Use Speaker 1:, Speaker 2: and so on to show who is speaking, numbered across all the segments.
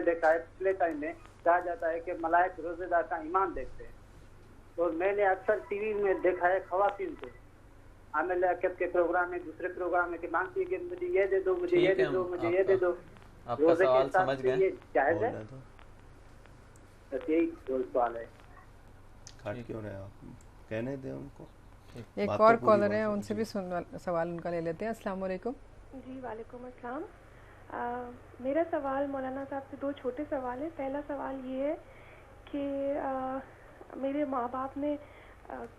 Speaker 1: دیکھا ہے پچھلے ٹائم میں کہا جاتا ہے کہ ملائک روزے دار کا ایمان دیکھتے ہیں, اور میں نے اکثر ٹی وی میں دیکھا ہے خواتین کو عامل عقد کے پروگرام میں, دوسرے پروگرام میں, کہ مانگتی ہے کہ مجھے یہ دے دو, مجھے یہ دے دو, مجھے یہ دے دو.
Speaker 2: آپ کا
Speaker 1: روزے کے
Speaker 2: سوال
Speaker 1: حساب
Speaker 2: سمجھ
Speaker 1: سے
Speaker 2: گئے,
Speaker 1: یہ جائز ہے؟ بس یہی سوال ہے.
Speaker 3: کاٹ کیوں رہے آپ, کہنے دیں ان کو.
Speaker 4: ایک اور کالر ہے, ان سے بھی سوال ان کا لے لیتے ہیں. السلام علیکم.
Speaker 5: جی وعلیکم السلام. میرا سوال مولانا صاحب سے 2 چھوٹے سوال ہیں. پہلا سوال یہ ہے کہ میرے ماں باپ نے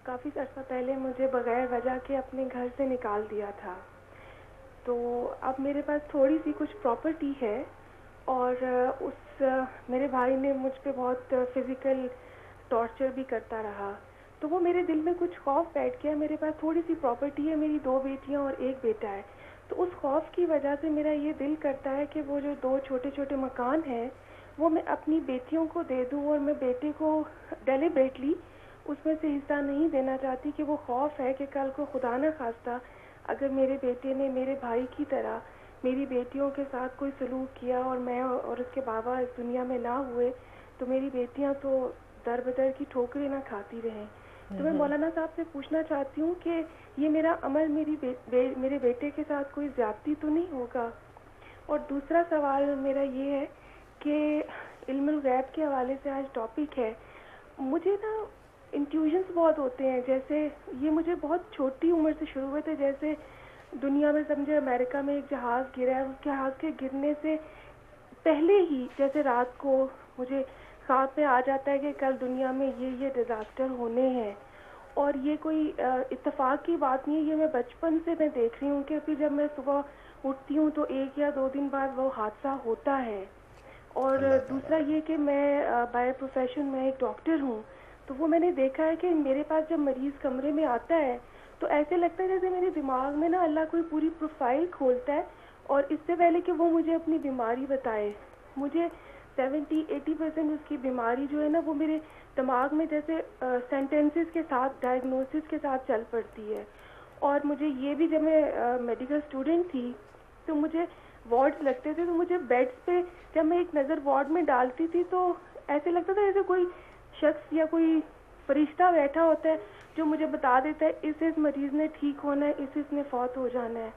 Speaker 5: کافی عرصہ پہلے مجھے بغیر وجہ کے اپنے گھر سے نکال دیا تھا, تو اب میرے پاس تھوڑی سی کچھ پراپرٹی ہے, اور میرے بھائی نے مجھ پہ بہت فزیکل ٹارچر بھی کرتا رہا, تو وہ میرے دل میں کچھ خوف بیٹھ گیا. میرے پاس تھوڑی سی پراپرٹی ہے, میری 2 بیٹیاں اور 1 بیٹا ہے, تو اس خوف کی وجہ سے میرا یہ دل کرتا ہے کہ وہ جو 2 چھوٹے چھوٹے مکان ہیں وہ میں اپنی بیٹیوں کو دے دوں, اور میں بیٹے کو ڈیلیبریٹلی اس میں سے حصہ نہیں دینا چاہتی, کہ وہ خوف ہے کہ کل کو خدا نہ خواستہ اگر میرے بیٹے نے میرے بھائی کی طرح میری بیٹیوں کے ساتھ کوئی سلوک کیا اور میں اور اس کے بابا اس دنیا میں نہ ہوئے, تو میری بیٹیاں تو در بدر کی ٹھوکریں نہ کھاتی رہیں. تو میں مولانا صاحب سے پوچھنا چاہتی ہوں کہ یہ میرا عمل میرے بیٹے کے ساتھ کوئی زیادتی تو نہیں ہوگا. اور دوسرا سوال میرا یہ ہے کہ علم الغیب کے حوالے سے آج ٹاپک ہے, مجھے نا انٹیوژنس بہت ہوتے ہیں. جیسے یہ مجھے بہت چھوٹی عمر سے شروع ہوئے تھے, جیسے دنیا میں سمجھے امریکہ میں ایک جہاز گرا ہے, اس جہاز کے گرنے سے پہلے ہی جیسے رات کو مجھے خواب میں آ جاتا ہے کہ کل دنیا میں یہ ڈیزاسٹر ہونے ہیں, اور یہ کوئی اتفاق کی بات نہیں ہے, یہ میں بچپن سے میں دیکھ رہی ہوں کہ پھر جب میں صبح اٹھتی ہوں تو 1 یا 2 دن بعد وہ حادثہ ہوتا ہے. اور دوسرا یہ کہ میں بائی پروفیشن میں ایک ڈاکٹر ہوں, تو وہ میں نے دیکھا ہے کہ میرے پاس جب مریض کمرے میں آتا ہے تو ایسے لگتا ہے جیسے میرے دماغ میں نا اللہ کوئی پوری پروفائل کھولتا ہے, اور اس سے پہلے کہ وہ مجھے اپنی بیماری بتائے, مجھے 70-80% اس کی بیماری جو ہے نا وہ میرے دماغ میں جیسے سینٹینسز کے ساتھ, ڈائگنوسس کے ساتھ چل پڑتی ہے. اور مجھے یہ بھی, جب میں میڈیکل اسٹوڈنٹ تھی تو مجھے وارڈز لگتے تھے, تو مجھے بیڈس پہ جب میں ایک نظر وارڈ میں ڈالتی تھی تو ایسے لگتا تھا جیسے کوئی شخص یا کوئی فرشتہ بیٹھا ہوتا ہے جو مجھے بتا دیتا ہے اس مریض نے ٹھیک ہونا ہے, اس نے فوت ہو جانا ہے.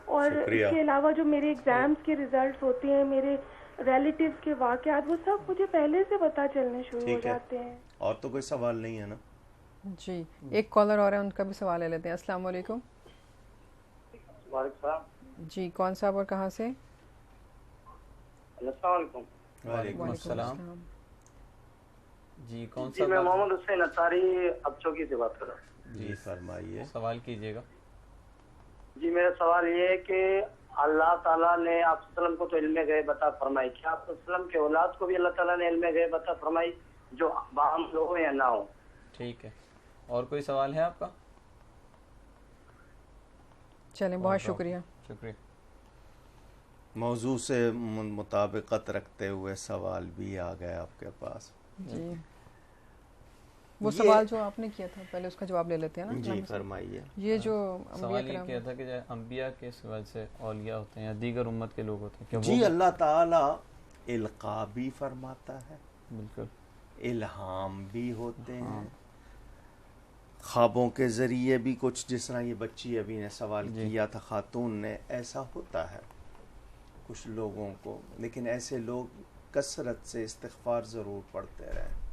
Speaker 5: اور اس کے علاوہ جو میرے ایگزامز کے ریزلٹس ہوتے ہیں, میرے ریلیٹیوز کے واقعات, وہ سب مجھے پہلے سے پتہ چلنے شروع ہو جاتے ہیں.
Speaker 3: اور تو کوئی سوال نہیں ہے نا؟
Speaker 4: جی ایک کالر اور ہے, ان کا بھی سوال لے لیتے ہیں. السلام علیکم.
Speaker 1: وعلیکم السلام.
Speaker 4: جی کون صاحب اور کہاں سے؟
Speaker 1: السلام علیکم.
Speaker 2: وعلیکم السلام. جی کون
Speaker 1: جی
Speaker 2: سا؟
Speaker 1: میں محمد حسین اطاری اب چوکی سے بات کر رہا ہوں.
Speaker 3: جی فرمائیے,
Speaker 2: سوال کیجیے گا.
Speaker 1: جی میرا سوال یہ ہے کہ اللہ تعالیٰ نے آپ وسلم کو تو علم غیب عطا فرمائی, کیا آپ وسلم کے اولاد کو بھی اللہ تعالیٰ نے علم غیب عطا فرمائی جو باہم ہو یا نہ ہو؟
Speaker 2: ٹھیک ہے, اور کوئی سوال ہے آپ کا؟
Speaker 4: چلیں بہت شکریہ.
Speaker 2: شکریہ.
Speaker 3: موضوع سے مطابقت رکھتے ہوئے سوال بھی آ گیا آپ کے پاس.
Speaker 4: جی وہ سوال جو آپ نے کیا تھا پہلے اس کا جواب لے لیتے ہیں نا.
Speaker 3: جی فرمائیے.
Speaker 4: یہ جو
Speaker 2: سوال یہ کیا تھا کہ انبیاء کے سوا سے اولیاء ہوتے ہیں یا دیگر امت کے لوگ ہوتے ہیں,
Speaker 3: جی اللہ تعالیٰ القا بھی فرماتا ہے,
Speaker 2: بالکل
Speaker 3: الہام بھی ہوتے ہیں, خوابوں کے ذریعے بھی کچھ, جس طرح یہ بچی ابھی نے سوال کیا تھا خاتون نے, ایسا ہوتا ہے کچھ لوگوں کو, لیکن ایسے لوگ کثرت سے استغفار ضرور پڑھتے رہیں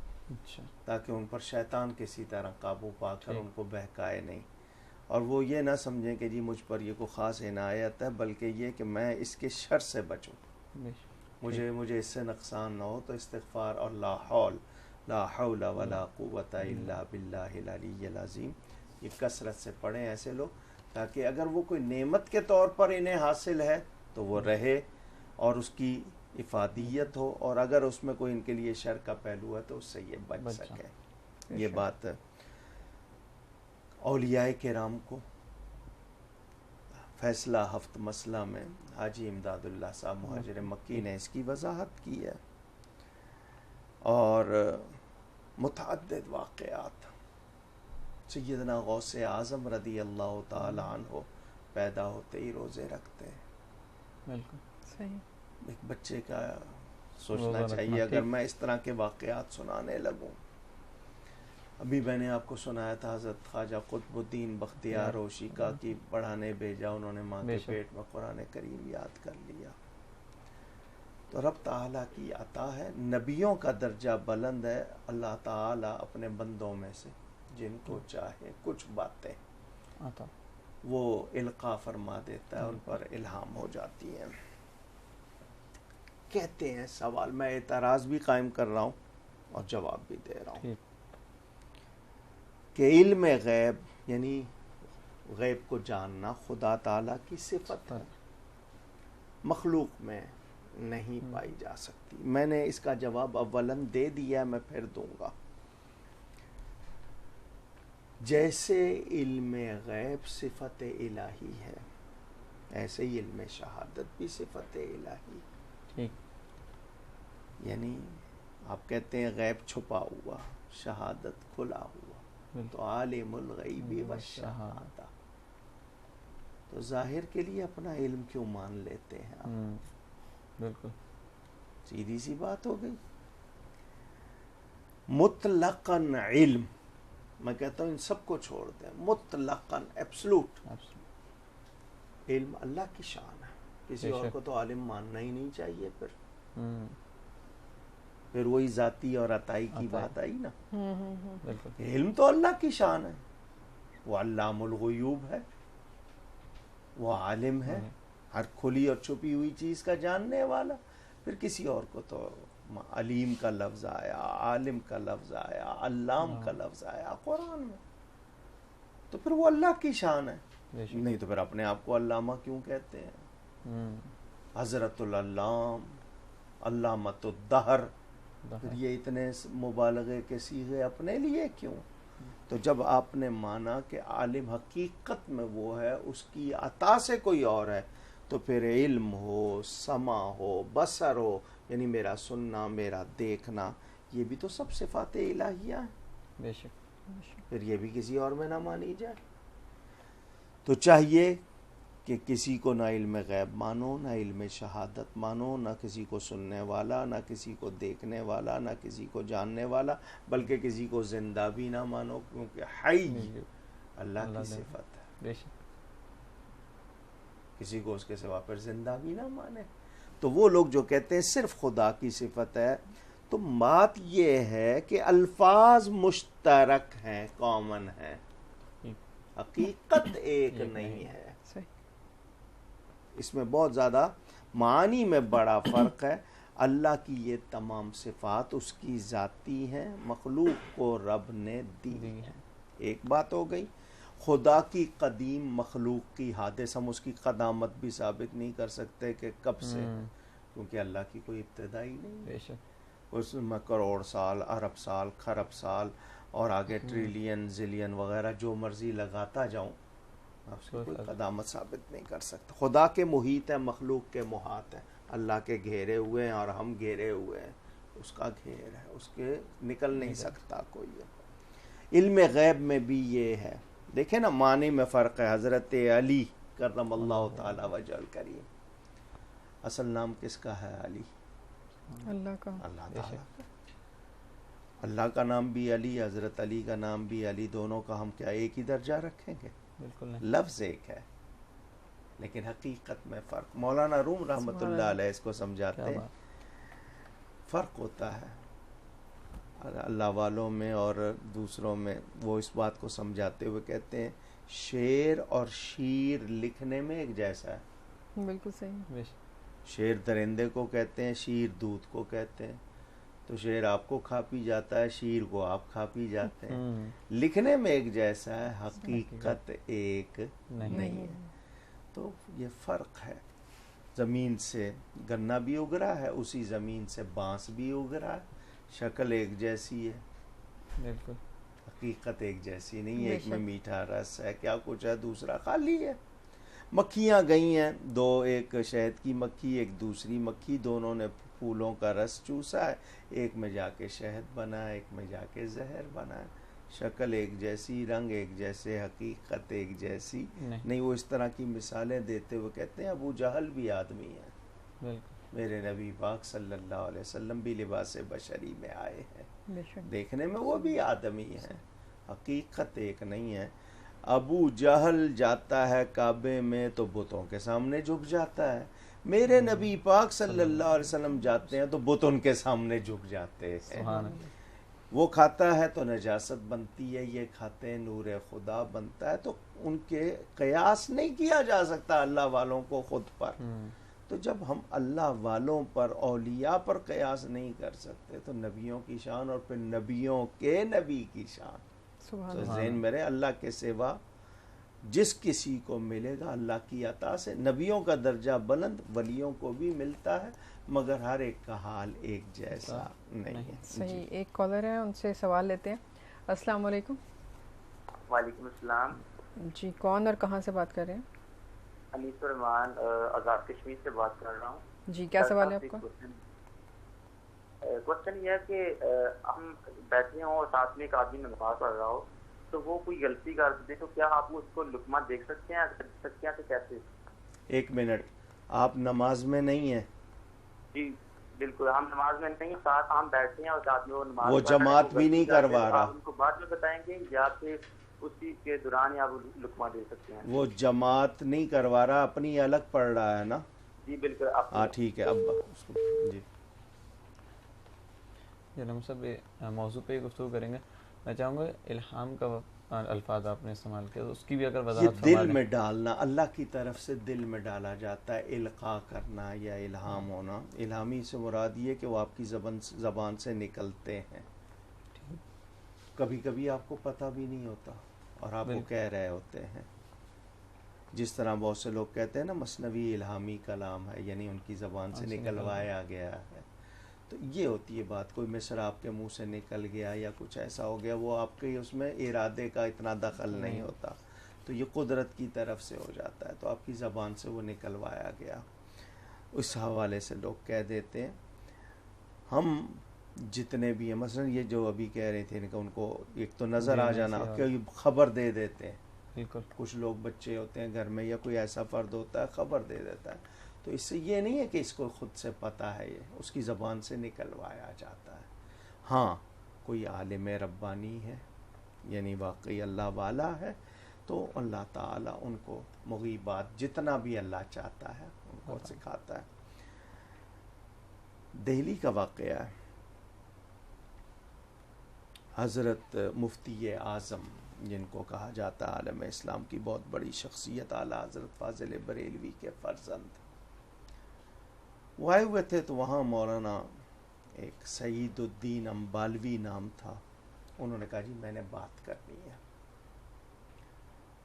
Speaker 3: تاکہ ان پر شیطان کسی طرح قابو پا کر ان کو بہکائے نہیں, اور وہ یہ نہ سمجھیں کہ جی مجھ پر یہ کوئی خاص عنایت ہے, بلکہ یہ کہ میں اس کے شر سے بچوں, مجھے اس سے نقصان نہ ہو. تو استغفار اور لا حول ولا قوت الا باللہ العلی العظیم یہ کثرت سے پڑھیں ایسے لوگ, تاکہ اگر وہ کوئی نعمت کے طور پر انہیں حاصل ہے تو وہ رہے اور اس کی افادیت ہو, اور اگر اس میں کوئی ان کے لیے شر کا پہلو ہے تو اس سے یہ بچ سکے. یہ بات اولیاء کرام کو فیصلہ ہفت مسئلہ میں حاجی امداد اللہ صاحب مہاجر مکی نے اس کی وضاحت کی ہے, اور متعدد واقعات. سیدنا غوث اعظم رضی اللہ تعالی عنہ پیدا ہوتے ہی روزے رکھتے ہیں.
Speaker 2: بالکل
Speaker 4: صحیح.
Speaker 3: ایک بچے کا سوچنا چاہیے اگر میں اس طرح کے واقعات سنانے لگوں. ابھی میں نے آپ کو سنایا تھا حضرت خواجہ قطب الدین بختیار ہوشی کا کہ پڑھانے بھیجا, انہوں نے ماں کے پیٹ میں قرآن کریم یاد کر لیا. تو رب تعالیٰ کی عطا ہے, نبیوں کا درجہ بلند ہے. اللہ تعالیٰ اپنے بندوں میں سے جن کو چاہے کچھ باتیں وہ القاء فرما دیتا ہے, ان پر الہام ہو جاتی ہیں. کہتے ہیں سوال, میں اعتراض بھی قائم کر رہا ہوں اور جواب بھی دے رہا ہوں کہ علم غیب یعنی غیب کو جاننا خدا تعالیٰ کی صفت ہے, مخلوق میں نہیں پائی جا سکتی. میں نے اس کا جواب اولاً دے دیا, میں پھر دوں گا. جیسے علم غیب صفت الہی ہے, ایسے ہی علم شہادت بھی صفت الہی. یعنی آپ کہتے ہیں غیب چھپا ہوا, شہادت کھلا ہوا, تو عالم الغیب والشہادہ. تو ظاہر کے لیے اپنا علم کیوں مان لیتے ہیں آپ؟
Speaker 2: بالکل
Speaker 3: سیدھی سی بات ہو گئی. مطلقاً علم, میں کہتا ہوں ان سب کو چھوڑ دیں, مطلقاً ایبسلوٹ علم اللہ کی شان ہے. کسی اور کو تو عالم ماننا ہی نہیں چاہیے. پھر وہی ذاتی اور عطائی کی بات آئی نا. علم تو اللہ کی شان ہے, وہ علام الغیوب ہے, وہ عالم ہے, ہر کھلی اور چھپی ہوئی چیز کا جاننے والا. پھر کسی اور کو تو علیم کا لفظ آیا, عالم کا لفظ آیا, علام کا لفظ آیا قرآن میں, تو پھر وہ اللہ کی شان ہے. نہیں تو پھر اپنے آپ کو علامہ کیوں کہتے ہیں؟ حضرت العلام, علامت الدہر, پھر یہ اتنے مبالغے کے صیغے اپنے لیے کیوں؟ تو جب آپ نے مانا کہ عالم حقیقت میں وہ ہے, اس کی عطا سے کوئی اور ہے, تو پھر علم ہو, سمع ہو, بصر ہو, یعنی میرا سننا, میرا دیکھنا, یہ بھی تو سب صفات الہیہ ہیں.
Speaker 2: بے شک.
Speaker 3: پھر یہ بھی کسی اور میں نہ مانی جائے. تو چاہیے کہ کسی کو نہ علم غیب مانو, نہ علم شہادت مانو, نہ کسی کو سننے والا, نہ کسی کو دیکھنے والا, نہ کسی کو جاننے والا, بلکہ کسی کو زندہ بھی نہ مانو, کیونکہ حی اللہ کی صفت ہے.
Speaker 2: بے شک.
Speaker 3: کسی کو اس کے سوا پر زندہ بھی نہ مانے. تو وہ لوگ جو کہتے ہیں صرف خدا کی صفت ہے, تو بات یہ ہے کہ الفاظ مشترک ہیں, کامن ہیں, حقیقت ایک نہیں ہے. اس میں بہت زیادہ معانی میں بڑا فرق ہے. اللہ کی یہ تمام صفات اس کی ذاتی ہیں, مخلوق کو رب نے دی ہیں. ایک بات ہو گئی. خدا کی قدیم مخلوق کی حادث, ہم اس کی قدامت بھی ثابت نہیں کر سکتے کہ کب سے, کیونکہ اللہ کی کوئی ابتدا ہی نہیں. اس میں کروڑ سال, ارب سال, خرب سال اور آگے ٹریلین, زلین وغیرہ جو مرضی لگاتا جاؤں, آپ سے کوئی قدامت ثابت نہیں کر سکتا. خدا کے محیط ہے, مخلوق کے محاط ہے. اللہ کے گھیرے ہوئے ہیں اور ہم گھیرے ہوئے ہیں, اس کا گھیر ہے, اس کے نکل نہیں سکتا کوئی. علم غیب میں بھی یہ ہے. دیکھیں نا معنی میں فرق ہے. حضرت علی کرم اللہ تعالی وجہ الکریم, اصل نام کس کا ہے؟ علی, اللہ کا. اللہ تعالیٰ کا. اللہ کا نام بھی علی, حضرت علی کا نام بھی علی. دونوں کا ہم کیا ایک ہی درجہ رکھیں گے؟
Speaker 2: بالکل نہیں.
Speaker 3: لفظ ایک ہے لیکن حقیقت میں فرق. مولانا روم رحمۃ اللہ علیہ اس کو سمجھاتے ہیں, فرق ہوتا ہے اللہ والوں میں اور دوسروں میں. وہ اس بات کو سمجھاتے ہوئے کہتے ہیں شیر اور شیر لکھنے میں ایک جیسا ہے.
Speaker 4: بالکل صحیح.
Speaker 3: شیر درندے کو کہتے ہیں, شیر دودھ کو کہتے ہیں. تو شیر آپ کو کھا پی جاتا ہے, شیر کو آپ کھا پی جاتے ہیں. لکھنے میں ایک جیسا ہے, حقیقت ایک نہیں ہے. تو یہ فرق ہے. زمین سے گنا بھی اگ رہا ہے, اسی زمین سے بانس بھی اگ رہا ہے, شکل ایک جیسی ہے,
Speaker 2: بالکل
Speaker 3: حقیقت ایک جیسی نہیں ہے. ایک میں میٹھا رس ہے, کیا کچھ ہے, دوسرا خالی ہے. مکھیاں گئی ہیں دو, ایک شہد کی مکھی, ایک دوسری مکھی, دونوں نے پھولوں کا رس چوسا ہے. ایک میں جا کے شہد بنا ہے, ایک میں جا کے زہر بنا ہے. شکل ایک جیسی, رنگ ایک جیسے, حقیقت ایک جیسی نہیں. وہ اس طرح کی مثالیں دیتے ہوئے کہتے ہیں ابو جہل بھی آدمی ہے. میرے نبی پاک صلی اللہ علیہ وسلم بھی لباس بشری میں آئے ہیں،
Speaker 4: بے شک
Speaker 3: دیکھنے میں وہ بھی آدمی ہیں، حقیقت ایک نہیں ہے۔ ابو جہل جاتا ہے کعبے میں تو بتوں کے سامنے جھک جاتا ہے، میرے نبی پاک صلی اللہ علیہ وسلم جاتے ہیں تو بت ان کے سامنے جھک جاتے ہیں۔
Speaker 2: سبحان اللہ۔
Speaker 3: وہ کھاتا ہے تو نجاست بنتی ہے، یہ کھاتے ہیں نور خدا بنتا ہے، تو ان کے قیاس نہیں کیا جا سکتا اللہ والوں کو خود پر۔ تو جب ہم اللہ والوں پر، اولیاء پر قیاس نہیں کر سکتے تو نبیوں کی شان اور پھر نبیوں کے نبی کی شان،
Speaker 4: سبحان
Speaker 3: تو
Speaker 4: اللہ۔
Speaker 3: ذہن میرے اللہ کے سوا جس کسی کو ملے گا اللہ کی عطا سے، نبیوں کا درجہ بلند ولیوں کو بھی ملتا ہے، مگر ہر ایک کا حال ایک جیسا نہیں ہے۔
Speaker 4: صحیح، ایک کالر ہے، ان سے سوال لیتے ہیں۔ السلام علیکم۔
Speaker 6: وعلیکم السلام
Speaker 4: جی، کون اور کہاں سے بات کر رہے ہیں؟
Speaker 6: انیس الرحمان آزاد کشمیر سے بات کر رہا ہوں۔
Speaker 4: جی، کیا سوال ہے آپ کا؟
Speaker 6: کوشچن یہ ہے کہ ہم بیٹھے ہوں اور ساتھ میں ایک آدمی نماز پڑھ رہا ہو تو وہ کوئی غلطی کر دے تو کیا آپ اس کو لقمہ دیکھ سکتے ہیں؟ اگر دیکھ سکتے ہیں تو کیسے؟
Speaker 3: ایک منٹ، آپ نماز میں نہیں ہیں؟
Speaker 6: جی بالکل، ہم نماز میں نہیں، ساتھ ہم بیٹھے ہیں اور ساتھ میں وہ نماز
Speaker 3: وہ
Speaker 6: پڑھ رہے ہیں،
Speaker 3: جماعت بھی نہیں کروا رہا،
Speaker 6: آپ ان کو بعد میں بتائیں گے یا پھر اسی کے دوران یا وہ لقمہ دے سکتے ہیں؟
Speaker 3: وہ جماعت نہیں کروا رہا، اپنی الگ پڑھ رہا ہے نا؟
Speaker 6: جی بالکل۔
Speaker 3: ہاں ٹھیک ہے، اب اس کو جی
Speaker 2: ہم سب موضوع پہ گفتگو کریں گے۔ میں چاہوں گا الہام کا الفاظ آپ نے استعمال کیا، اس کی بھی اگر
Speaker 3: یہ
Speaker 2: وضاحت فرما
Speaker 3: دل
Speaker 2: دیں۔
Speaker 3: میں ڈالنا، اللہ کی طرف سے دل میں ڈالا جاتا ہے، القاء کرنا یا الہام ہونا۔ الہامی سے مراد یہ کہ وہ آپ کی زبان سے نکلتے ہیں، کبھی کبھی آپ کو پتہ بھی نہیں ہوتا اور آپ وہ کہہ رہے ہوتے ہیں، جس طرح بہت سے لوگ کہتے ہیں نا مثنوی الہامی کلام ہے، یعنی ان کی زبان سے نکلوایا گیا ہے۔ تو یہ ہوتی ہے بات، کوئی مصر آپ کے منہ سے نکل گیا یا کچھ ایسا ہو گیا، وہ آپ کے اس میں ارادے کا اتنا دخل نہیں ہوتا، تو یہ قدرت کی طرف سے ہو جاتا ہے، تو آپ کی زبان سے وہ نکلوایا گیا۔ اس حوالے سے لوگ کہہ دیتے ہیں۔ ہم جتنے بھی ہیں، مثلا یہ جو ابھی کہہ رہے تھے کہ ان کو ایک تو نظر آ جانا، کہ خبر دے دیتے ہیں،
Speaker 2: بالکل
Speaker 3: کچھ لوگ بچے ہوتے ہیں گھر میں یا کوئی ایسا فرد ہوتا ہے خبر دے دیتا ہے، تو اس سے یہ نہیں ہے کہ اس کو خود سے پتہ ہے، یہ اس کی زبان سے نکلوایا جاتا ہے۔ ہاں کوئی عالم ربانی ہے، یعنی واقعی اللہ والا ہے، تو اللہ تعالیٰ ان کو مغیبات جتنا بھی اللہ چاہتا ہے ان کو سکھاتا ہے۔ دہلی کا واقعہ ہے، حضرت مفتی اعظم جن کو کہا جاتا ہے عالم اسلام کی بہت بڑی شخصیت، اعلیٰ حضرت فاضل بریلوی کے فرزند، وہ آئے ہوئے تھے، تو وہاں مولانا ایک سعید الدین امبالوی نام تھا، انہوں نے کہا جی میں نے بات کرنی ہے۔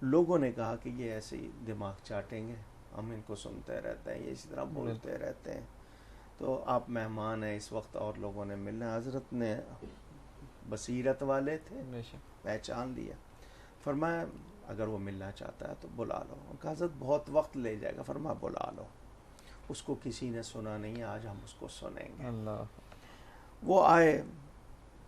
Speaker 3: لوگوں نے کہا کہ یہ ایسے ہی دماغ چاٹیں گے، ہم ان کو سنتے رہتے ہیں، یہ اسی طرح بولتے رہتے ہیں، تو آپ مہمان ہیں اس وقت اور لوگوں نے ملنا۔ حضرت نے بصیرت والے تھے، پہچان لیا، فرمایا اگر وہ ملنا چاہتا ہے تو بلا لو۔ کہا حضرت بہت وقت لے جائے گا، فرمایا بلا لو، اس کو کسی نے سنا نہیں، آج ہم اس کو سنیں گے۔
Speaker 2: اللہ،
Speaker 3: وہ آئے،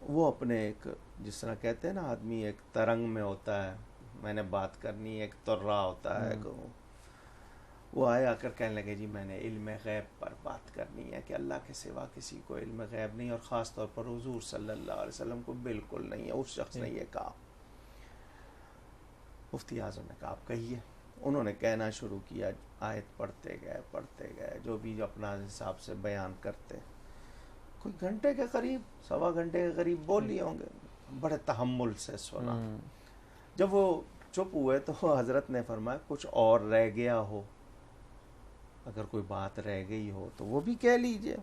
Speaker 3: وہ اپنے ایک جس طرح کہتے ہیں نا آدمی ایک ترنگ میں ہوتا ہے، میں نے بات کرنی ہے، ایک ترا ہوتا ہے، وہ آئے آ کر کہنے لگے جی میں نے علم غیب پر بات کرنی ہے کہ اللہ کے سوا کسی کو علم غیب نہیں، اور خاص طور پر حضور صلی اللہ علیہ وسلم کو بالکل نہیں ہے۔ اس شخص نے یہ کہا، مفتی اعظم نے کہا آپ کہیے۔ انہوں نے کہنا شروع کیا، آیت پڑھتے گئے، جو بھی اپنا حساب سے بیان کرتے، کوئی گھنٹے کے قریب، سوا گھنٹے کے قریب بول لیے ہوں گے، بڑے تحمل سے سنا۔ جب وہ چپ ہوئے تو حضرت نے فرمایا کچھ اور رہ گیا ہو، اگر کوئی بات رہ گئی ہو تو وہ بھی کہہ لیجئے۔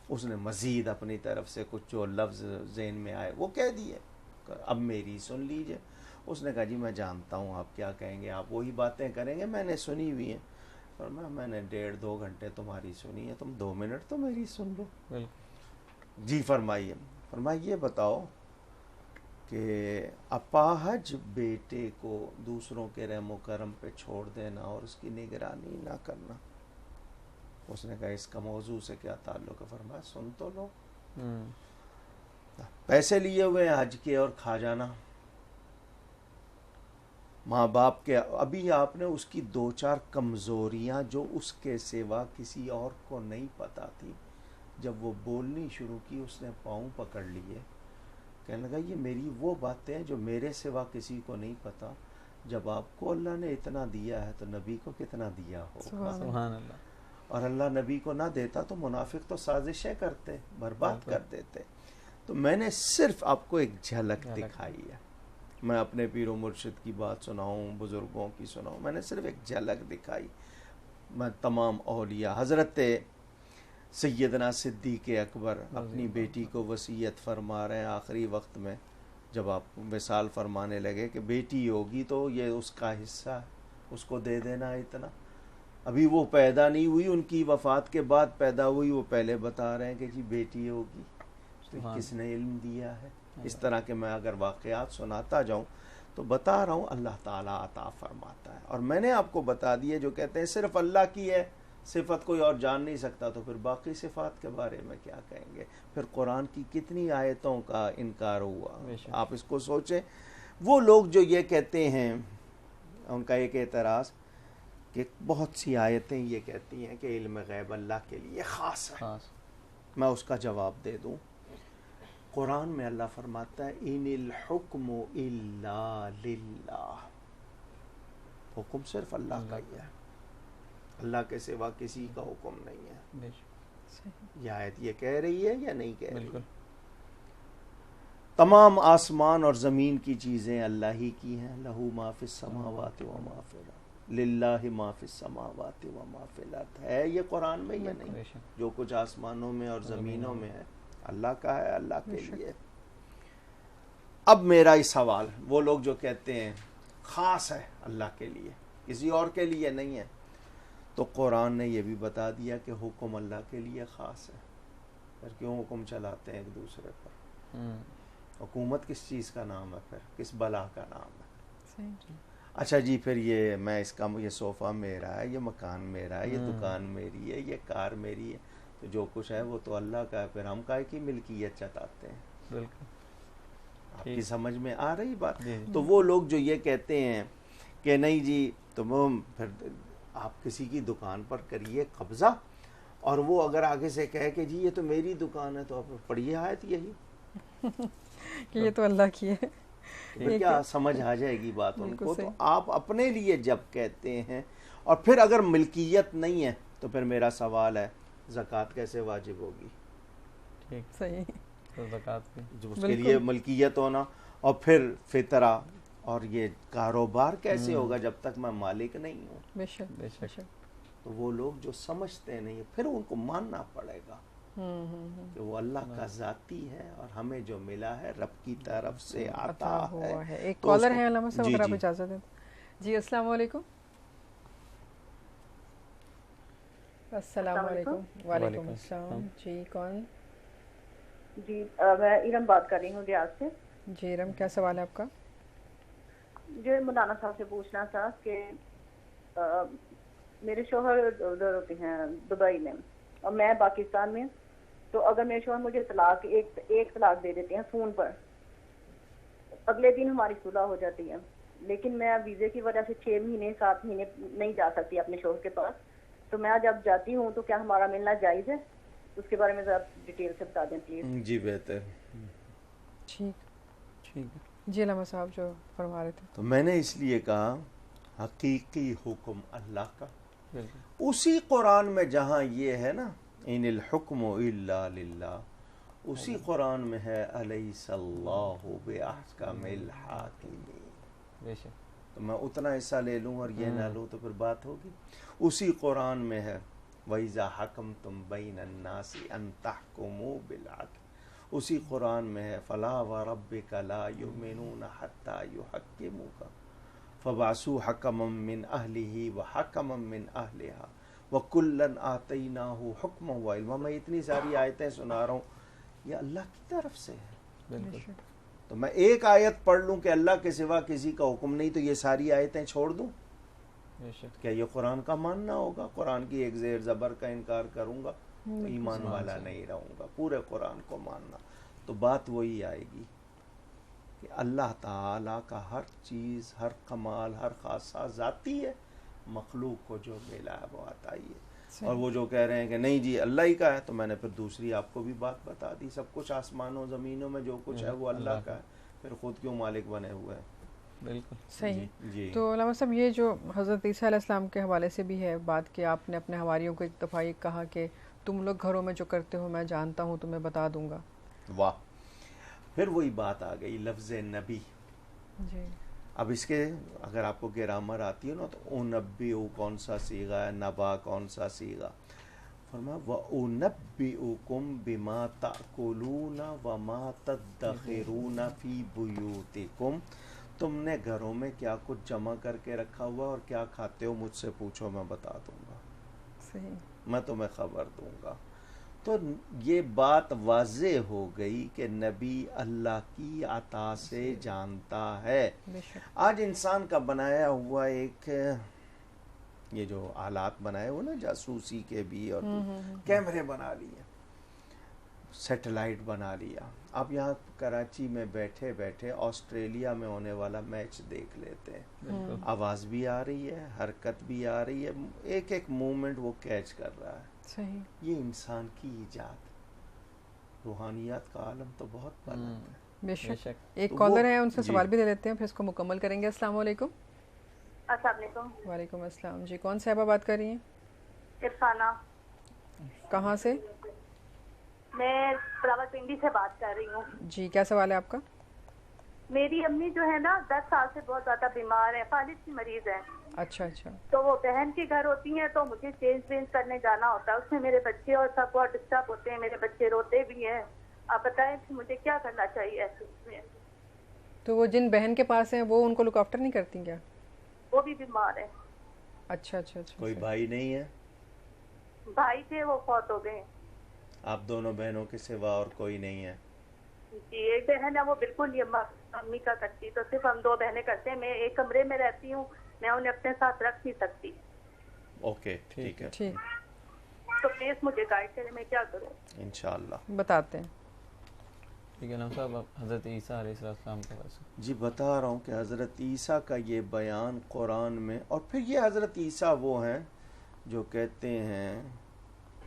Speaker 3: اس نے مزید اپنی طرف سے کچھ جو لفظ ذہن میں آئے وہ کہہ دیے، اب میری سن لیجئے۔ اس نے کہا جی میں جانتا ہوں آپ کیا کہیں گے، آپ وہی باتیں کریں گے، میں نے سنی ہوئی ہیں۔ فرمایا میں نے 1.5-2 گھنٹے تمہاری سنی ہے، تم 2 منٹ تو میری سن لو۔ جی فرمائیے۔ فرمایا یہ بتاؤ کہ اپاہج بیٹے کو دوسروں کے رحم و کرم پہ چھوڑ دینا اور اس کی نگرانی نہ کرنا، اس نے کہا اس کا موضوع سے کیا تعلق ہے؟ فرمایا سن تو لو، پیسے لیے ہوئے حج کے اور کھا جانا، ماں باپ کے ابھی آپ نے اس کی 2-4 کمزوریاں جو اس کے سوا کسی اور کو نہیں پتہ تھی، جب وہ بولنی شروع کی اس نے پاؤں پکڑ لیے، کہنے لگا یہ میری وہ باتیں ہیں جو میرے سوا کسی کو نہیں پتہ. جب آپ کو اللہ نے اتنا دیا ہے تو نبی کو کتنا دیا ہوگا.
Speaker 2: سبحان اللہ.
Speaker 3: اور اللہ نبی کو نہ دیتا تو منافق تو سازشیں کرتے، برباد کر دیتے. تو میں نے صرف آپ کو ایک جھلک دکھائی ہے. میں اپنے پیر و مرشد کی بات سناؤں، بزرگوں کی سناؤں، میں نے صرف ایک جھلک دکھائی. میں تمام اولیاء، حضرت سیدنا صدیق اکبر اپنی بیٹی کو وصیت فرما رہے ہیں آخری وقت میں، جب آپ وصال فرمانے لگے کہ بیٹی ہوگی تو یہ اس کا حصہ ہے، اس کو دے دینا اتنا. ابھی وہ پیدا نہیں ہوئی، ان کی وفات کے بعد پیدا ہوئی، وہ پہلے بتا رہے ہیں کہ جی بیٹی ہوگی. تو کس نے علم دیا ہے؟ اس طرح کے میں اگر واقعات سناتا جاؤں تو بتا رہا ہوں اللہ تعالیٰ عطا فرماتا ہے. اور میں نے آپ کو بتا دیے جو کہتے ہیں صرف اللہ کی ہے صفت کوئی اور جان نہیں سکتا، تو پھر باقی صفات کے بارے میں کیا کہیں گے؟ پھر قرآن کی کتنی آیتوں کا انکار ہوا. آپ اس کو سوچیں. وہ لوگ جو یہ کہتے ہیں، ان کا ایک اعتراض کہ بہت سی آیتیں یہ کہتی ہیں کہ علم غیب اللہ کے لیے خاص ہے. میں اس کا جواب دے دوں. قرآن میں اللہ فرماتا ہے ان الحکم الا للہ، حکم صرف اللہ کا ہی ہے، اللہ کے سوا کسی کا حکم نہیں ہے. یہ آیت یہ کہہ رہی ہے یا نہیں کہہ رہی؟ تمام آسمان اور زمین کی چیزیں اللہ ہی کی ہیں. لہو ما فی السماوات و ما فی الارض، للہ ما فی السماوات و ما فی الارض. ہے یہ قرآن میں یا نہیں؟ جو کچھ آسمانوں میں اور زمینوں میں ہے اللہ کا ہے، اللہ کے لیے. اب میرا ہی سوال، وہ لوگ جو کہتے ہیں خاص ہے اللہ کے لیے کسی اور کے لیے نہیں ہے، تو قرآن نے یہ بھی بتا دیا کہ حکم اللہ کے لیے خاص ہے. پھر کیوں حکم چلاتے ہیں ایک دوسرے پر؟ حکومت کس چیز کا نام ہے؟ پھر کس بلا کا نام ہے؟ اچھا جی پھر یہ میں اس کا یہ صوفہ میرا ہے، یہ مکان میرا ہے، یہ دکان میری ہے، یہ کار میری ہے، تو جو کچھ ہے وہ تو اللہ کا ہے، پھر ہم کائے کی ملکیت جتاتے ہیں؟
Speaker 2: بالکل.
Speaker 3: آپ کی سمجھ میں آ رہی بات؟ تو وہ لوگ جو یہ کہتے ہیں کہ نہیں جی تم پھر آپ کسی کی دکان پر کریے قبضہ، اور وہ اگر آگے سے کہے کہ جی یہ تو میری دکان ہے، تو آپ پڑھیے آیت یہی
Speaker 4: کہ یہ تو اللہ کی ہے.
Speaker 3: کیا سمجھ آ جائے گی بات ان کو؟ تو آپ اپنے لیے جب کہتے ہیں، اور پھر اگر ملکیت نہیں ہے تو پھر میرا سوال ہے زکوٰۃ کیسے واجب ہوگی؟
Speaker 2: ٹھیک
Speaker 4: صحیح.
Speaker 2: تو زکوٰۃ
Speaker 3: جو اس کے لیے ملکیت ہونا، اور پھر فطرہ اور یہ کاروبار کیسے ہوگا جب تک میں مالک نہیں ہوں؟
Speaker 4: بے شک بے شک.
Speaker 3: تو وہ لوگ جو سمجھتے نہیں پھر ان کو ماننا پڑے گا کہ وہ اللہ کا ذاتی ہے، اور ہمیں جو ملا ہے رب کی طرف سے عطا ہے.
Speaker 4: ایک کالر ہے علامہ صاحب اگر آپ اجازت دیں. جی السلام علیکم. السلام علیکم. وعلیکم السلام. جی کون؟
Speaker 7: جی میں ارم بات کر رہی ہوں ریاض سے.
Speaker 4: جی ارم کیا سوال ہے آپ کا؟
Speaker 7: جو مولانا صاحب سے پوچھنا تھا کہ میرے شوہر ادھر ہوتے ہیں دبئی میں اور میں پاکستان میں، تو اگر میرے شوہر مجھے طلاق ایک طلاق دے دیتے ہیں فون پر، اگلے دن ہماری صلح ہو جاتی ہے، لیکن میں ویزے کی وجہ سے 6 مہینے 7 مہینے نہیں جا سکتی اپنے شوہر کے پاس. تو میں جب جاتی ہوں تو کیا ہمارا ملنا جائز ہے؟ اس کے بارے میں ذرا ڈیٹیل سے بتا دیں پلیز.
Speaker 3: جی بہتر.
Speaker 4: ٹھیک جی علامہ صاحب جو فرما رہے تھے.
Speaker 3: تو میں نے اس لیے کہا حقیقی حکم اللہ کا اسی قرآن میں جہاں یہ ہے نا ان الحکم الا للہ، اسی قرآن میں ہے الیس اللہ باحکم الحاکمین. تو میں اتنا حصہ لے لوں اور یہ نہ لوں تو پھر بات ہوگی. اسی قرآن میں ہے وَإِذَا حَكَمْتُمْ بَيْنَ النَّاسِ أَن تَحْكُمُوا بِالْعَدْلِ. اسی قرآن میں ہے فَلَا وَرَبِّكَ لَا يُؤْمِنُونَ حَتَّى يُحَكِّمُوكَ فَبَعْثُوا حَكَمًا مِّنْ أَهْلِهِ وَحَكَمًا مِّنْ أَهْلِهَا وَكُلًّا آتَيْنَاهُ حُكْمًا وَعِلْمًا. میں اتنی ساری آیتیں سنا رہا ہوں، یہ اللہ کی طرف سے ہے. تو میں ایک آیت پڑھ لوں کہ اللہ کے سوا کسی کا حکم نہیں، تو یہ ساری آیتیں چھوڑ دوں؟ کیا یہ قرآن کا ماننا ہوگا؟ قرآن کی ایک زیر زبر کا انکار کروں گا تو ایمان والا نہیں رہوں گا. پورے قرآن کو ماننا. تو بات وہی آئے گی کہ اللہ تعالیٰ کا ہر چیز، ہر کمال، ہر خاصہ ذاتی ہے، مخلوق کو جو ملا ہے وہ عطائی ہے۔ اور وہ جو کہہ رہے ہیں کہ نہیں جی اللہ ہی کا ہے، تو میں نے پھر دوسری آپ کو بھی بات بتا دی، سب کچھ آسمانوں زمینوں میں جو کچھ ہے وہ اللہ کا ہے، پھر خود کیوں مالک بنے ہوئے ہیں؟
Speaker 2: بالکل
Speaker 4: صحیح۔
Speaker 3: جی
Speaker 4: تو علامہ صاحب یہ جو حضرت عیسیٰ علیہ السلام کے حوالے سے بھی ہے بات کہ آپ نے اپنے حواریوں کو ایک دفعہ یہ کہا کہ تم لوگ گھروں میں جو کرتے ہو میں جانتا ہوں، تمہیں بتا دوں گا۔
Speaker 3: واہ، پھر وہی بات آ گئی لفظ نبی۔
Speaker 4: جی
Speaker 3: اب اس کے اگر آپ کو گرامر آتی ہے نا تو اونبئو کون سا صیغہ ہے، نبا کون سا صیغہ، فرمایا وَأُنَبِّئُكُمْ بِمَا تَأْكُلُونَ وَمَا تَدَّخِرُونَ فِي بُيُوتِكُمْ، تم نے گھروں میں کیا کچھ جمع کر کے رکھا ہوا اور کیا کھاتے ہو، مجھ سے پوچھو میں بتا دوں گا،
Speaker 4: صحیح،
Speaker 3: میں تمہیں خبر دوں گا۔ تو یہ بات واضح ہو گئی کہ نبی اللہ کی عطا سے جانتا ہے۔
Speaker 4: بے شک۔
Speaker 3: آج انسان کا بنایا ہوا ایک یہ جو آلات بنائے ہوئے نا جاسوسی کے بھی، اور کیمرے بنا لیے، سیٹلائٹ بنا لیا، آپ یہاں کراچی میں بیٹھے بیٹھے آسٹریلیا میں ہونے والا میچ دیکھ لیتے ہیں، آواز بھی آ رہی ہے، حرکت بھی آ رہی ہے، ایک ایک مومنٹ وہ کیچ کر رہا ہے۔
Speaker 4: صحیح،
Speaker 3: یہ انسان کی ایجاد، روحانیات کا عالم تو بہت بلند ہے۔
Speaker 4: بے شک۔ ایک
Speaker 3: تو
Speaker 4: کالر
Speaker 3: وہ-
Speaker 4: ہے، ان سے
Speaker 3: جی۔
Speaker 4: سوال بھی لے لیتے ہیں پھر اس کو مکمل کریں گے۔ السلام علیکم۔
Speaker 7: السلام علیکم،
Speaker 4: وعلیکم السلام جی، کون صاحبہ بات کر رہی ہیں؟
Speaker 7: عرفانہ،
Speaker 4: کہاں سے؟
Speaker 7: میں راول پنڈی سے بات کر رہی ہوں۔
Speaker 4: جی کیا سوال ہے آپ کا؟
Speaker 7: میری امی جو ہے نا 10 سال سے بہت زیادہ بیمار ہے، فالج کی مریض ہے،
Speaker 4: اچھا اچھا،
Speaker 7: تو وہ بہن کے گھر ہوتی ہیں تو مجھے چینج وینج کرنے جانا ہوتا ہے، اس میں میرے بچے اور سب بہت ڈسٹرب ہوتے ہیں، میرے بچے روتے بھی ہیں، آپ بتائیں کہ مجھے کیا کرنا چاہیے ایسے میں؟
Speaker 4: تو وہ جن بہن کے پاس ہیں وہ ان کو لک آفٹر نہیں کرتی کیا؟
Speaker 7: وہ بھی بیمار ہے،
Speaker 4: اچھا اچھا اچھا،
Speaker 3: کوئی بھائی نہیں ہے؟
Speaker 7: بھائی تھے وہ فوت ہو گئے۔
Speaker 3: آپ دونوں بہنوں کے سوا اور کوئی نہیں ہے؟
Speaker 7: جی ایک بہن ہے وہ بالکل نہیں امی کا کرتی، تو صرف ہم 2 بہنیں کرتے ہیں، میں ایک کمرے میں رہتی ہوں، میں انہیں اپنے ساتھ رکھ نہیں سکتی،
Speaker 3: اوکے ٹھیک ہے،
Speaker 4: ٹھیک،
Speaker 7: تو پلیز مجھے گائیڈ کریں میں کیا کروں؟
Speaker 3: انشاءاللہ۔
Speaker 4: بتاتے ہیں۔
Speaker 2: ٹھیک ہے علامہ صاحب، آپ حضرت عیسیٰ علیہ السلام کے پاس
Speaker 3: جی بتا رہا ہوں کہ حضرت عیسیٰ کا یہ بیان قرآن میں، اور پھر یہ حضرت عیسیٰ وہ ہیں جو کہتے ہیں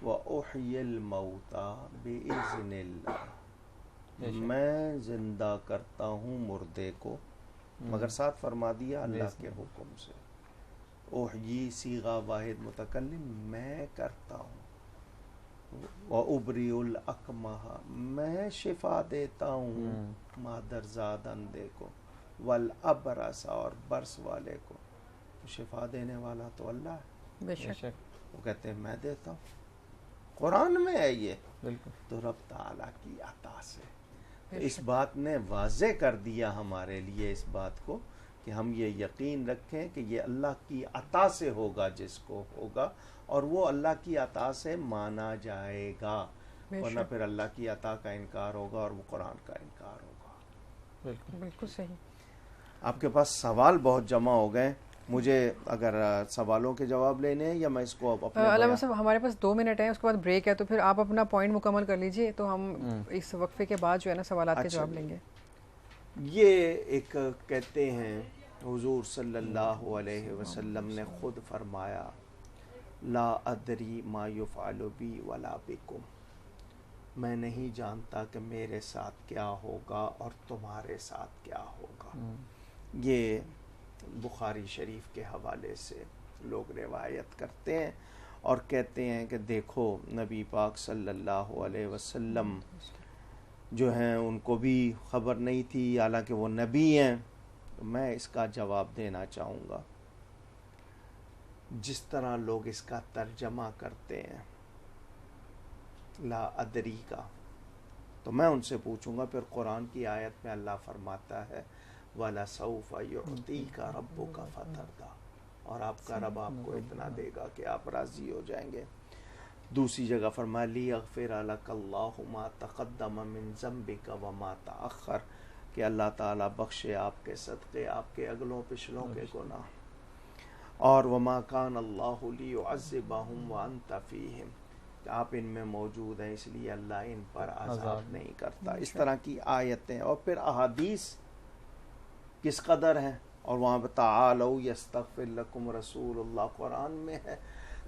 Speaker 3: وَأُحْيِي الْمَوْتَى بِإِذْنِ اللَّهِ، میں زندہ کرتا ہوں مردے کو، مگر ساتھ فرما دیا اللہ کے حکم سے۔ احیی صیغہ واحد متکلم، میں کرتا ہوں۔ وَأُبْرِئُ الْأَكْمَحَ، میں شفا دیتا ہوں مادرزاد اندھے کو، والابرص، اور برس والے کو، تو شفا دینے والا تو اللہ ہے،
Speaker 4: بے شک،
Speaker 3: وہ کہتے ہیں میں دیتا ہوں، قرآن میں ہے یہ،
Speaker 2: بالکل
Speaker 3: تو رب تعالیٰ کی عطا سے۔ تو اس بات نے واضح کر دیا ہمارے لیے اس بات کو کہ ہم یہ یقین رکھیں کہ یہ اللہ کی عطا سے ہوگا جس کو ہوگا، اور وہ اللہ کی عطا سے مانا جائے گا، ورنہ پھر اللہ کی عطا کا انکار ہوگا اور وہ قرآن کا انکار ہوگا۔
Speaker 2: بالکل
Speaker 4: بالکل صحیح۔
Speaker 3: آپ کے پاس سوال بہت جمع ہو گئے، مجھے اگر سوالوں کے جواب لینے ہیں یا میں اس کو اپنے
Speaker 4: علامہ صاحب ہمارے پاس 2 منٹ ہیں، اس کے بعد بریک ہے، تو پھر آپ اپنا پوائنٹ مکمل کر لیجئے تو ہم اس وقفے کے بعد جو ہے نا سوالات کے جواب لیں گے۔
Speaker 3: یہ ایک کہتے ہیں حضور صلی اللہ علیہ وسلم نے خود فرمایا لا ادری ما یفعل بی ولا بکم، میں نہیں جانتا کہ میرے ساتھ کیا ہوگا اور تمہارے ساتھ کیا ہوگا۔ یہ بخاری شریف کے حوالے سے لوگ روایت کرتے ہیں اور کہتے ہیں کہ دیکھو نبی پاک صلی اللہ علیہ وسلم جو ہیں ان کو بھی خبر نہیں تھی، حالانکہ وہ نبی ہیں۔ میں اس کا جواب دینا چاہوں گا جس طرح لوگ اس کا ترجمہ کرتے ہیں لا ادری کا، تو میں ان سے پوچھوں گا، پھر قرآن کی آیت میں اللہ فرماتا ہے وَلَسَوْفَ يُعْطِيكَ رَبُّكَ فَتَرْضَىٰ، اور آپ کا رب آپ کو اتنا دے گا کہ آپ راضی ہو جائیں گے۔ دوسری جگہ فرمایا لِيَغْفِرَ لَكَ اللَّهُ مَا تَقَدَّمَ مِن ذَنبِكَ وَمَا تَأَخَّرَ، کہ اللہ تعالیٰ بخشے آپ کے صدقے آپ کے اگلوں پچھلوں کے گناہ، اور وَمَا كَانَ اللَّهُ لِيُعَذِّبَهُمْ وَأَنْتَ فِيهِمْ، کہ آپ ان میں موجود ہیں اس لیے اللہ ان پر عذاب نہیں کرتا۔ اس طرح کی آیتیں اور پھر احادیث کس قدر ہیں، اور وہاں پہ تعالوا یستغفر لکم رسول اللہ قرآن میں ہے.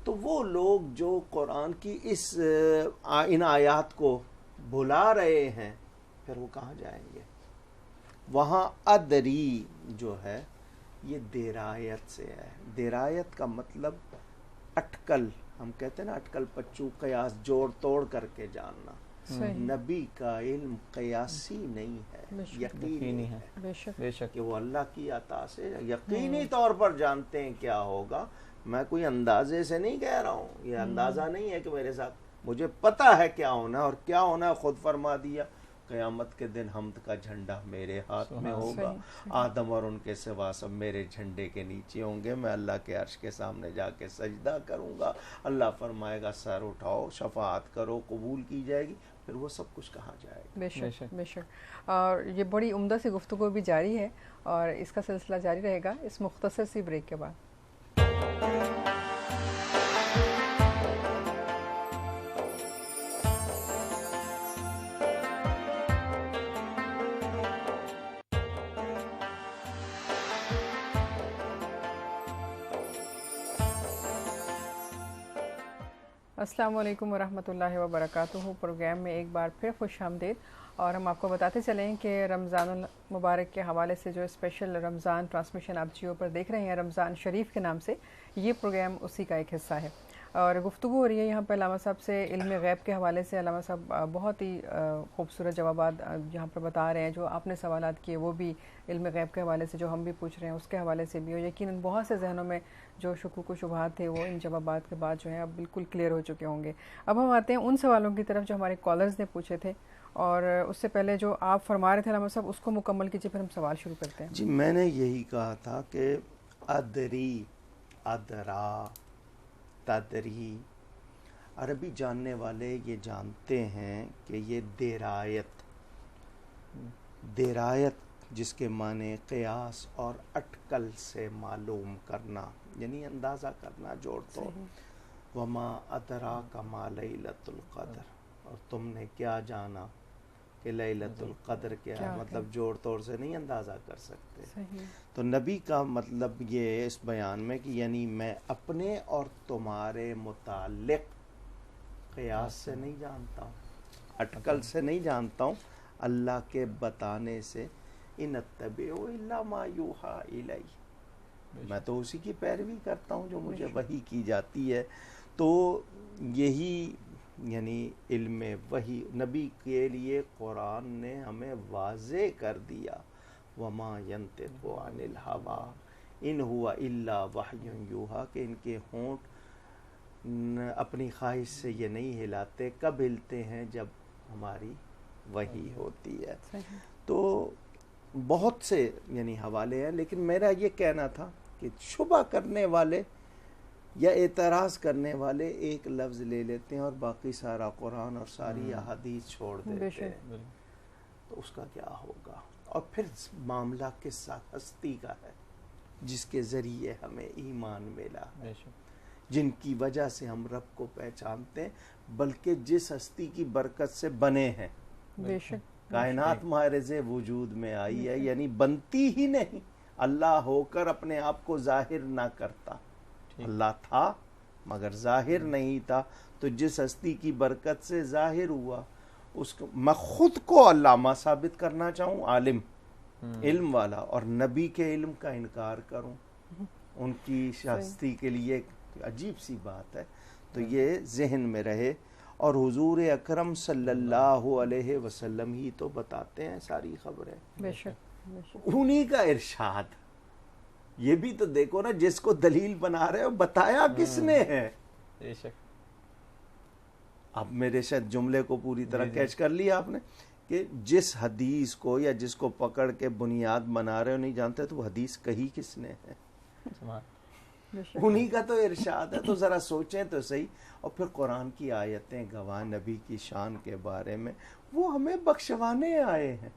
Speaker 3: تو وہ لوگ جو قرآن کی ان آیات کو بھلا رہے ہیں پھر وہ کہاں جائیں گے؟ وہاں ادری جو ہے یہ درایت سے ہے. درایت کا مطلب اٹکل، ہم کہتے ہیں نا اٹکل پچو، قیاس جوڑ توڑ کر کے جاننا. نبی کا علم قیاسی نہیں ہے، یقینی ہے.
Speaker 2: بے شک
Speaker 3: کہ وہ اللہ کی عطا سے یقینی طور پر جانتے ہیں کیا ہوگا. میں کوئی اندازے سے نہیں کہہ رہا ہوں، یہ اندازہ نہیں ہے کہ میرے ساتھ، مجھے پتا ہے کیا ہونا ہے، اور کیا ہونا ہے خود فرما دیا. قیامت کے دن حمد کا جھنڈا میرے ہاتھ میں ہوگا، آدم اور ان کے سوا سب میرے جھنڈے کے نیچے ہوں گے. میں اللہ کے عرش کے سامنے جا کے سجدہ کروں گا. اللہ فرمائے گا سر اٹھاؤ، شفاعت کرو، قبول کی جائے گی. پھر وہ سب کچھ کہاں جائے گا.
Speaker 4: بے شک بے شک. اور یہ بڑی عمدہ سی گفتگو بھی جاری ہے اور اس کا سلسلہ جاری رہے گا اس مختصر سی بریک کے بعد. السلام علیکم ورحمۃ اللہ وبرکاتہ. پروگرام میں ایک بار پھر خوش آمدید. اور ہم آپ کو بتاتے چلیں کہ رمضان المبارک کے حوالے سے جو اسپیشل رمضان ٹرانسمیشن آپ جیو پر دیکھ رہے ہیں رمضان شریف کے نام سے، یہ پروگرام اسی کا ایک حصہ ہے. اور گفتگو ہو رہی ہے یہاں پہ علامہ صاحب سے علم غیب کے حوالے سے. علامہ صاحب بہت ہی خوبصورت جوابات یہاں پر بتا رہے ہیں. جو آپ نے سوالات کیے وہ بھی علم غیب کے حوالے سے، جو ہم بھی پوچھ رہے ہیں اس کے حوالے سے بھی، اور یقیناً بہت سے ذہنوں میں جو شکوک و شبہات تھے وہ ان جوابات کے بعد جو ہیں اب بالکل کلیئر ہو چکے ہوں گے. اب ہم آتے ہیں ان سوالوں کی طرف جو ہمارے کالرز نے پوچھے تھے، اور اس سے پہلے جو آپ فرما رہے تھے علامہ صاحب اس کو مکمل کیجیے، پھر ہم سوال شروع کرتے ہیں.
Speaker 3: جی میں نے یہی کہا تھا کہ ادری، ادرا، تدری، عربی جاننے والے یہ جانتے ہیں کہ یہ درایت جس کے معنی قیاس اور اٹکل سے معلوم کرنا، یعنی اندازہ کرنا، جوڑ توڑ. وما ادراک ما لیلۃ القدر، اور تم نے کیا جانا کہ لیلۃ القدر کیا ہے. مطلب جوڑ توڑ سے نہیں اندازہ کر سکتے. تو نبی کا مطلب یہ اس بیان میں کہ یعنی میں اپنے اور تمہارے متعلق قیاس سے نہیں جانتا ہوں، اٹکل سے نہیں جانتا ہوں، اللہ کے بتانے سے. ان اتبع الا ما یوحی الی، میں تو اسی کی پیروی کرتا ہوں جو مجھے وحی کی جاتی ہے. تو یہی یعنی علم وحی نبی کے لیے قرآن نے ہمیں واضح کر دیا. وما ینطق عن الہوی ان ہوا الا وحی یوحی، کہ ان کے ہونٹ اپنی خواہش سے یہ نہیں ہلاتے. کب ہلتے ہیں؟ جب ہماری وحی ہوتی ہے. تو بہت سے یعنی حوالے ہیں، لیکن میرا یہ کہنا تھا کہ شبہ کرنے والے یا اعتراض کرنے والے ایک لفظ لے لیتے ہیں اور باقی سارا قرآن اور ساری احادیث چھوڑ دیتے ہیں. تو اس کا کیا ہوگا؟ اور پھر معاملہ کس ہستی کا ہے جس کے ذریعے ہمیں ایمان ملا، جن کی وجہ سے ہم رب کو پہچانتے ہیں، بلکہ جس ہستی کی برکت سے بنے ہیں.
Speaker 4: بے شک
Speaker 3: کائنات معرض وجود میں آئی ہے، یعنی بنتی ہی نہیں. اللہ ہو کر اپنے آپ کو ظاہر نہ کرتا. اللہ تھا مگر ظاہر نہیں تھا. تو جس ہستی کی برکت سے ظاہر ہوا، اس کو میں خود کو علامہ ثابت کرنا چاہوں، عالم، علم والا، اور نبی کے علم کا انکار کروں، ان کی ہستی کے لیے عجیب سی بات ہے. تو یہ ذہن میں رہے. اور حضور اکرم صلی اللہ علیہ وسلم ہی تو بتاتے ہیں ساری خبریں.
Speaker 4: بے شک
Speaker 3: انہی کا ارشاد. یہ بھی تو دیکھو نا، جس کو دلیل بنا رہے ہو بتایا کس نے ہے.
Speaker 2: بے شک.
Speaker 3: اب میرے شاید جملے کو پوری طرح کیچ کر لیا آپ نے کہ جس حدیث کو یا جس کو پکڑ کے بنیاد بنا رہے ہو نہیں جانتے تو وہ حدیث کہی کس نے ہے. انہی کا تو ارشاد ہے. تو ذرا سوچیں تو صحیح. اور پھر قرآن کی آیتیں گواہ نبی کی شان کے بارے میں، وہ ہمیں بخشوانے آئے ہیں،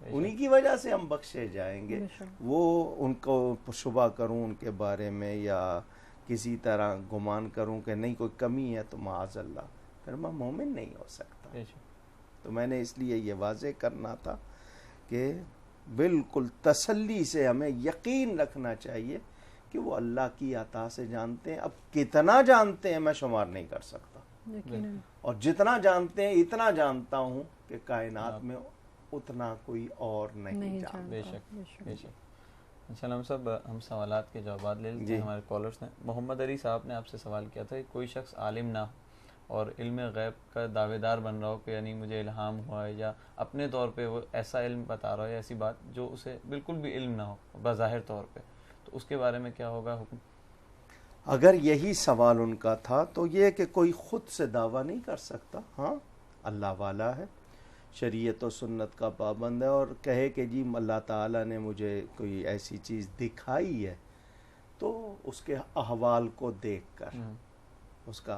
Speaker 3: انہی کی وجہ سے ہم بخشے جائیں گے. وہ ان کو شبہ کروں ان کے بارے میں یا کسی طرح گمان کروں کہ نہیں کوئی کمی ہے تو معاذ اللہ، پھر میں مومن نہیں ہو سکتا. تو میں نے اس لیے یہ واضح کرنا تھا کہ بالکل تسلی سے ہمیں یقین رکھنا چاہیے کہ وہ اللہ کی عطا سے جانتے ہیں. اب کتنا جانتے ہیں میں شمار نہیں کر سکتا,
Speaker 4: یقیناً.
Speaker 3: اور جتنا جانتے ہیں اتنا جانتا ہوں کہ کائنات میں اتنا کوئی اور نہیں جانتا.
Speaker 2: بے شک بے شک. اچھا علامہ صاحب, ہم سوالات کے جوابات لے لیتے ہیں. ہمارے کالرز نے محمد علی صاحب نے آپ سے سوال کیا تھا کہ کوئی شخص عالم نہ ہو اور علم غیب کا دعوے دار بن رہا ہو کہ یعنی مجھے الہام ہوا ہے, یا اپنے طور پہ وہ ایسا علم بتا رہا ہو یا ایسی بات جو اسے بالکل بھی علم نہ ہو بظاہر طور پہ, تو اس کے بارے میں کیا ہوگا حکم؟
Speaker 3: اگر یہی سوال ان کا تھا تو یہ کہ کوئی خود سے دعویٰ نہیں کر سکتا, ہاں اللہ والا ہے, شریعت و سنت کا پابند ہے, اور کہے کہ جی اللہ تعالیٰ نے مجھے کوئی ایسی چیز دکھائی ہے, تو اس کے احوال کو دیکھ کر, اس کا